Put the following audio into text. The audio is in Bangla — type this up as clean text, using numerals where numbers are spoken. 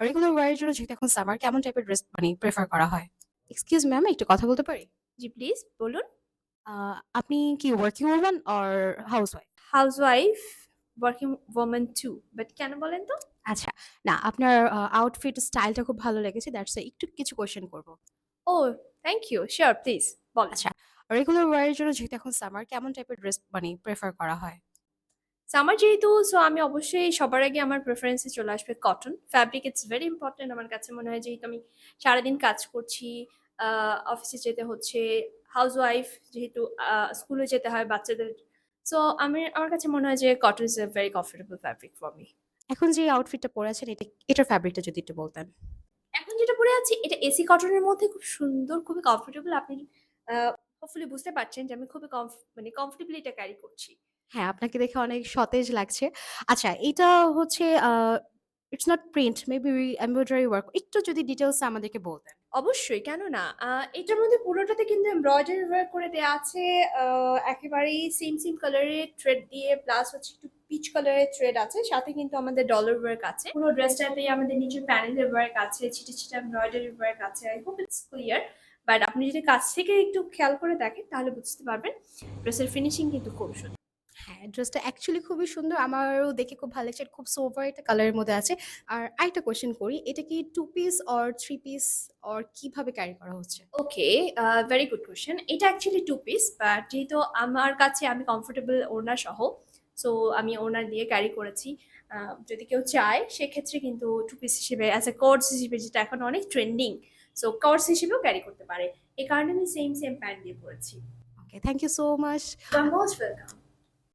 রেগুলার ওয়্যার এর জন্য যেহেতু এখন সামার কেমন টাইপের ড্রেস মানে প্রেফার করা হয়? এক্সকিউজ মি ম্যাম একটু কথা বলতে পারি? জি, প্লিজ বলুন। আ আপনি কি working woman or housewife? Housewife, working woman to. But কেন বলেন তো? আচ্ছা। না আপনার আউটফিট স্টাইলটা খুব ভালো লেগেছে। দ্যাটস একটু কিছু কোয়েশ্চেন করব। ও থ্যাংক ইউ। সিওর প্লিজ বলেন। আচ্ছা, রেগুলার ওয়্যার এর জন্য যেহেতু এখন সামার কেমন টাইপের ড্রেস মানে প্রেফার করা হয়? সামার যেহেতু সো আমি অবশ্যই সবার আগে আমার প্রেফারেন্স এ চলে আসবে cotton. Fabric it's very important আমার কাছে মনে হয় যেহেতু আমি সারাদিন কাজ করছি, আ অফিসে যেতে হচ্ছে, হাউসওয়াইফ যেহেতু স্কুলে যেতে হয় বাচ্চাদের। সো আমার কাছে মনে হয় যে cotton is a very comfortable fabric for me. এখন যে আউটফিটটা পরে আছেন এটার ফেব্রিকটা যদি একটু বলতেন। এখন যেটা পরে আছি এটা এসি কটনের মধ্যে খুব সুন্দর, খুবই কমফোর্টেবল। আপনি আ হোপফুলি বুঝতে পারছেন যে আমি খুবই মানে কমফোর্টেবলি এটা ক্যারি করছি। হ্যাঁ, আপনাকে দেখে অনেক সতেজ লাগছে। আচ্ছা, এটা হচ্ছে it's not print maybe embroidery work একটু যদি ডিটেইলস এ আমাদেরকে বলতেন। অবশ্যই, কেন না? এটার মধ্যে পুরোটাতে কিন্তু এমব্রয়ডারি ওয়ার্ক করে দেয়া আছে। আ একেবারেই সেম কালারের থ্রেড দিয়ে প্লাস হচ্ছে একটু পিচ কালারের থ্রেড আছে। সাথে কিন্তু আমাদের ডলার ওয়ার্ক আছে। পুরো ড্রেসটাতেই আমাদের নিচে প্যানেলের ওয়ার্ক আছে, ছিটে এমব্রয়ডারি ওয়ার্ক আছে। I hope it's clear. But আপনি যদি কাছ থেকে একটু খেয়াল করে দেখেন তাহলে বুঝতে পারবেন ড্রেসের ফিনিশিং কিন্তু খুব সুন্দর। হ্যাঁ, ড্রেসটা অ্যাকচুয়ালি খুবই সুন্দর। আমারও দেখে খুব ভালো লাগছে। খুব সোবার একটা কালারের মধ্যে আছে। আর আরেকটা কোয়েশ্চেন করি। এটা কি 2 পিস অর 3 পিস অর কিভাবে ক্যারি করা হচ্ছে? ওকে, ভেরি গুড কোয়েশ্চেন। এটা অ্যাকচুয়ালি 2 পিস বাট যেহেতু আমার কাছে আমি কমফোর্টেবল ওড়না সহ, সো আমি ওড়না দিয়ে ক্যারি করেছি। আ যদি কেউ চায় সেক্ষেত্রে কিন্তু 2 পিস হিসেবে অ্যাজ এ কর্ডস হিসেবে যেটা এখন অনেক ট্রেন্ডিং, সো কর্ডস হিসেবেও ক্যারি করতে পারে। এ কারণে আমি সেম প্যান্ট দিয়ে পরেছি। Okay, thank you so much. You are most welcome.